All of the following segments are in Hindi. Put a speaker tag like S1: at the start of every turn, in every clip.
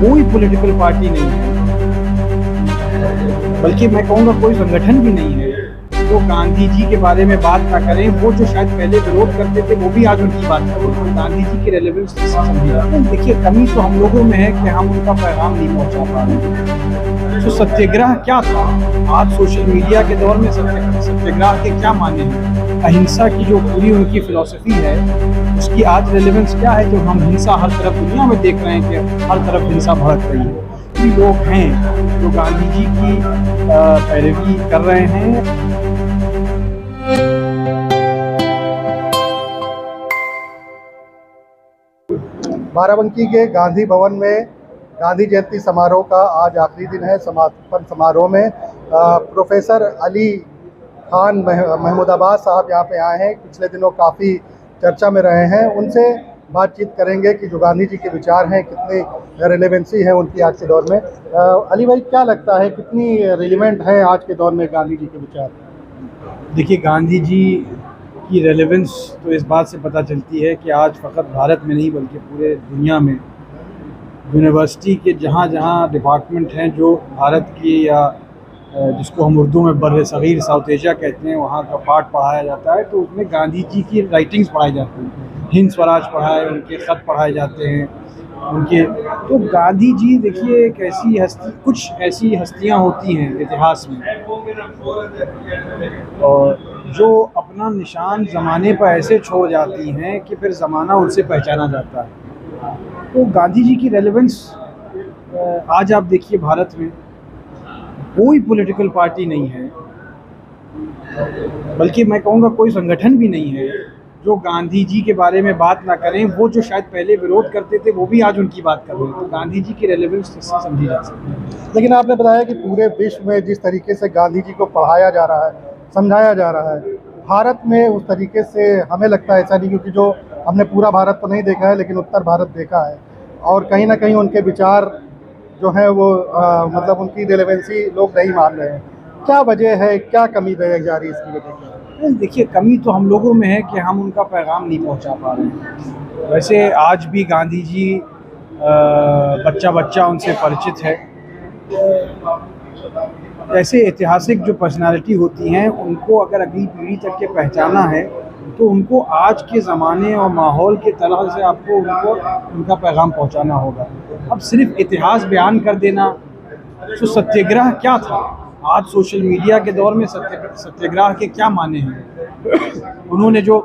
S1: कोई पॉलिटिकल पार्टी नहीं है, बल्कि मैं कहूँगा कोई संगठन भी नहीं है जो गांधी जी के बारे में बात ना करें। वो जो शायद पहले विरोध करते थे वो भी आज उनकी बात करें, तो गांधी जी की रेलेवेंस समझी जाती है। देखिए, कमी तो हम लोगों में है कि हम उनका पैगाम नहीं पहुंचा पा रहे। तो सत्याग्रह क्या था? आज सोशल मीडिया के दौर में सत्याग्रह के क्या माने हैं? अहिंसा की जो पूरी उनकी फिलॉसफी है, उसकी आज रेलेवेंस क्या है? जो हम हिंसा हर तरफ दुनिया में देख रहे हैं कि हर तरफ हिंसा भड़क रही है। भी लोग हैं जो गांधी जी की पैरवी कर रहे हैं।
S2: बाराबंकी के गांधी भवन में गांधी जयंती समारोह का आज आखिरी दिन है। समापन समारोह में प्रोफेसर अली खान महमूदाबाद साहब यहाँ पे आए हैं। पिछले दिनों काफ़ी चर्चा में रहे हैं। उनसे बातचीत करेंगे कि जो गांधी जी के विचार हैं कितनी रेलेवेंसी है उनकी आज के दौर में। अली भाई, क्या लगता है कितनी रिलेवेंट है आज के दौर में गांधी जी के विचार?
S1: देखिए, गांधी जी की रेलेवेंस तो इस बात से पता चलती है कि आज फ़कत भारत में नहीं बल्कि पूरे दुनिया में यूनिवर्सिटी के जहाँ जहाँ डिपार्टमेंट हैं जो भारत की या जिसको हम उर्दू में बर्र सग़ीर साउथ एशिया कहते हैं, वहाँ का पाठ पढ़ाया जाता है। तो उसमें गांधी जी की राइटिंग्स पढ़ाई जाती हैं, हिंद स्वराज पढ़ाए, उनके ख़त पढ़ाए जाते हैं उनके। तो गांधी जी देखिए एक ऐसी हस्ती, कुछ ऐसी हस्तियाँ होती हैं इतिहास में और जो अपना निशान ज़माने पर ऐसे छोड़ जाती हैं कि फिर ज़माना उनसे पहचाना जाता है। तो गांधी जी की रेलेवेंस आज आप देखिए, भारत में कोई पॉलिटिकल पार्टी नहीं है, बल्कि मैं कहूँगा कोई संगठन भी नहीं है जो गांधी जी के बारे में बात ना करें। वो जो शायद पहले विरोध करते थे वो भी आज उनकी बात कर रहे हैं। तो गांधी जी की रेलेवेंस इससे समझी जा सकती है।
S2: लेकिन आपने बताया कि पूरे विश्व में जिस तरीके से गांधी जी को पढ़ाया जा रहा है, समझाया जा रहा है, भारत में उस तरीके से हमें लगता है ऐसा नहीं, क्योंकि जो हमने पूरा भारत तो नहीं देखा है लेकिन उत्तर भारत देखा है, और कहीं ना कहीं उनके विचार जो है वो मतलब उनकी रेलेवेंसी लोग नहीं मान रहे हैं। क्या वजह है, क्या कमी रह जा रही है इसकी वजह?
S1: देखिए, कमी तो हम लोगों में है कि हम उनका पैगाम नहीं पहुंचा पा रहे हैं। वैसे आज भी गांधी जी बच्चा बच्चा उनसे परिचित है। ऐसे ऐतिहासिक जो पर्सनालिटी होती हैं उनको अगर अगली पीढ़ी तक के पहचाना है तो उनको आज के ज़माने और माहौल के तरह से आपको उनको उनका पैगाम पहुंचाना होगा। अब सिर्फ इतिहास बयान कर देना, तो सत्याग्रह क्या था? आज सोशल मीडिया के दौर में सत्याग्रह के क्या माने हैं? उन्होंने जो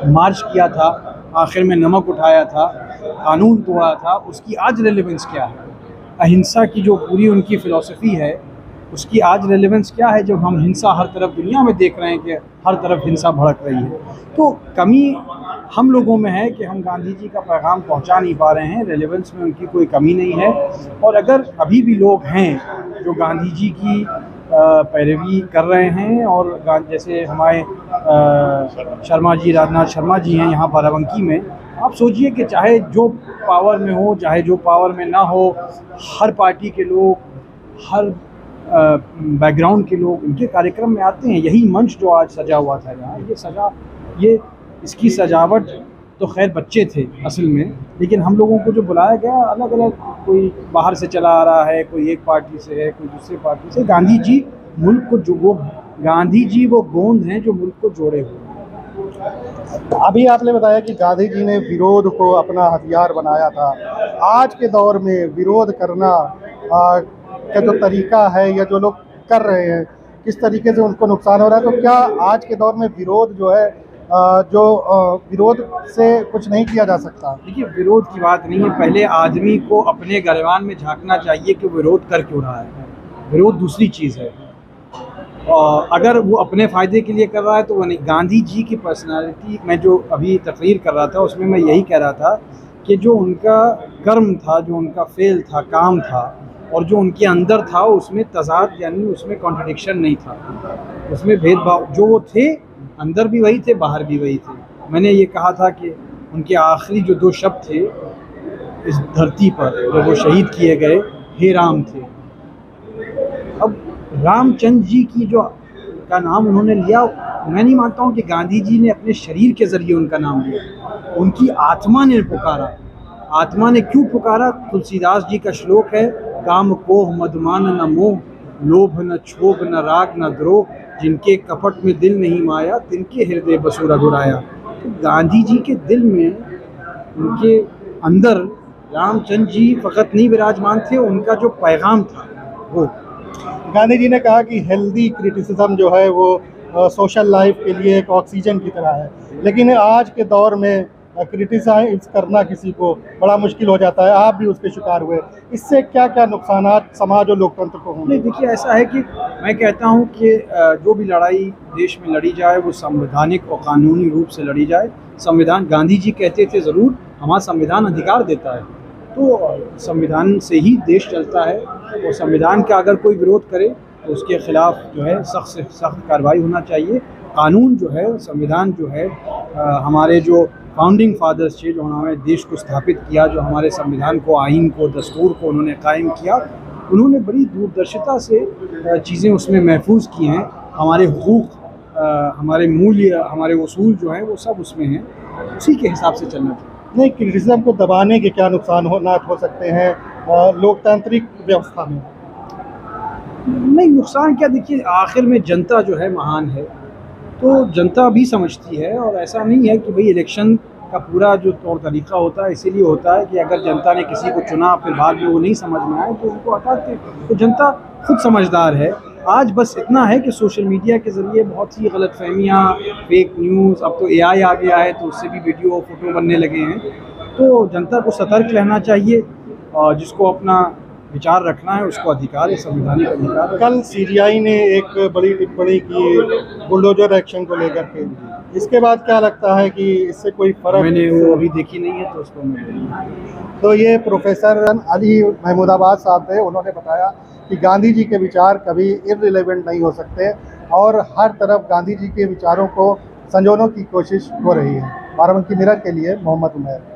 S1: मार्च किया था, आखिर में नमक उठाया था, कानून तोड़ा था, उसकी आज रेलेवेंस क्या है? अहिंसा की जो पूरी उनकी फिलॉसफी है, उसकी आज रेलेवेंस क्या है जब हम हिंसा हर तरफ दुनिया में देख रहे हैं कि हर तरफ हिंसा भड़क रही है? तो कमी हम लोगों में है कि हम गांधी जी का पैगाम पहुंचा नहीं पा रहे हैं। रेलेवेंस में उनकी कोई कमी नहीं है। और अगर अभी भी लोग हैं जो गांधी जी की पैरवी कर रहे हैं, और जैसे हमारे शर्मा जी, राजनाथ शर्मा जी हैं यहाँ बाराबंकी में, आप सोचिए कि चाहे जो पावर में हो चाहे जो पावर में ना हो, हर पार्टी के लोग, हर बैकग्राउंड के लोग उनके कार्यक्रम में आते हैं। यही मंच जो आज सजा हुआ था यहाँ, ये इसकी सजावट तो खैर बच्चे थे असल में, लेकिन हम लोगों को जो बुलाया गया अलग अलग, कोई बाहर से चला आ रहा है, कोई एक पार्टी से है, कोई दूसरी पार्टी से। गांधी जी मुल्क को गांधी जी वो गोंद हैं जो मुल्क को जोड़े हुए।
S2: अभी आपने बताया कि गांधी जी ने विरोध को अपना हथियार बनाया था। आज के दौर में विरोध करना का जो तरीका है या जो लोग कर रहे हैं, किस तरीके से उनको नुकसान हो रहा है? तो क्या आज के दौर में विरोध जो है विरोध से कुछ नहीं किया जा सकता?
S1: देखिए, विरोध की बात नहीं है। पहले आदमी को अपने गिरबान में झांकना चाहिए कि विरोध कर क्यों रहा है। विरोध दूसरी चीज़ है, और अगर वो अपने फ़ायदे के लिए कर रहा है तो वो नहीं। गांधी जी की पर्सनालिटी, मैं जो अभी तकरीर कर रहा था उसमें मैं यही कह रहा था कि जो उनका कर्म था, जो उनका फेल था, काम था, और जो उनके अंदर था उसमें तज़ाद, यानी उसमें कॉन्ट्रडिक्शन नहीं था, उसमें भेदभाव। जो वो थे अंदर भी वही थे, बाहर भी वही थे। मैंने ये कहा था कि उनके आखिरी जो 2 शब्द थे इस धरती पर जब वो शहीद किए गए, हे राम थे। अब रामचंद्र जी की जो का नाम उन्होंने लिया, मैं नहीं मानता हूँ कि गांधी जी ने अपने शरीर के ज़रिए उनका नाम लिया। उनकी आत्मा ने पुकारा, आत्मा ने क्यों पुकारा, तुलसीदास जी का श्लोक है, काम कोह मदमान न मोह, लोभ न क्षोभ न राग न द्रोह, जिनके कपट में दिल नहीं माया, तिनके हृदय बसु रघुराया। तो गांधी जी के दिल में, उनके अंदर रामचंद्र जी फकत नहीं विराजमान थे, उनका जो पैगाम था वो।
S2: गांधी जी ने कहा कि हेल्दी क्रिटिसिज्म जो है वो सोशल लाइफ के लिए एक ऑक्सीजन की तरह है, लेकिन आज के दौर में क्रिटिसाइज करना किसी को बड़ा मुश्किल हो जाता है। आप भी उसके शिकार हुए, इससे क्या क्या नुकसानात समाज और लोकतंत्र को होंगे?
S1: नहीं, देखिए ऐसा है कि मैं कहता हूँ कि जो भी लड़ाई देश में लड़ी जाए वो संवैधानिक और कानूनी रूप से लड़ी जाए। संविधान, गांधी जी कहते थे ज़रूर, हमारा संविधान अधिकार देता है, तो संविधान से ही देश चलता है, और संविधान का अगर कोई विरोध करे तो उसके खिलाफ जो है सख्त से सख्त कार्रवाई होना चाहिए। कानून जो है, संविधान जो है, हमारे जो फाउंडिंग फादर्स थे, जो हमारे देश को स्थापित किया, जो हमारे संविधान को, आइन को, दस्तूर को उन्होंने कायम किया, उन्होंने बड़ी दूरदर्शिता से चीज़ें उसमें महफूज की हैं। हमारे हुकूक, हमारे मूल्य, हमारे उसूल जो हैं वो सब उसमें हैं, उसी के हिसाब से चलना चाहिए।
S2: नहीं, क्रिटिसिज्म को दबाने के क्या नुकसान हो सकते हैं लोकतांत्रिक व्यवस्था में?
S1: नहीं, नुकसान क्या, देखिए आखिर में जनता जो है महान है, तो जनता भी समझती है, और ऐसा नहीं है कि भाई इलेक्शन का पूरा जो तौर तरीका होता है इसीलिए होता है कि अगर जनता ने किसी को चुना फिर बाद में वो नहीं समझ में आए तो उनको हटाते। तो जनता खुद समझदार है। आज बस इतना है कि सोशल मीडिया के ज़रिए बहुत सी गलतफहमियाँ, फेक न्यूज़, अब तो एआई आ गया है तो उससे भी वीडियो फोटो बनने लगे हैं, तो जनता को सतर्क रहना चाहिए, और जिसको अपना विचार रखना है उसको अधिकार है, संवैधानिक अधिकार है।
S2: कल सीजीआई ने एक बड़ी टिप्पणी की बुलडोजर एक्शन को लेकर के, इसके बाद क्या लगता है कि इससे कोई फर्क?
S1: मैंने वो अभी देखी नहीं है तो उसको मैं।
S2: तो ये प्रोफेसर अली महमूदाबाद साहब थे, उन्होंने बताया कि गांधी जी के विचार कभी इररिलेवेंट नहीं हो सकते और हर तरफ गांधी जी के विचारों को संजोने की कोशिश हो रही है। बाराबंकी मिरर के लिए मोहम्मद उमैर।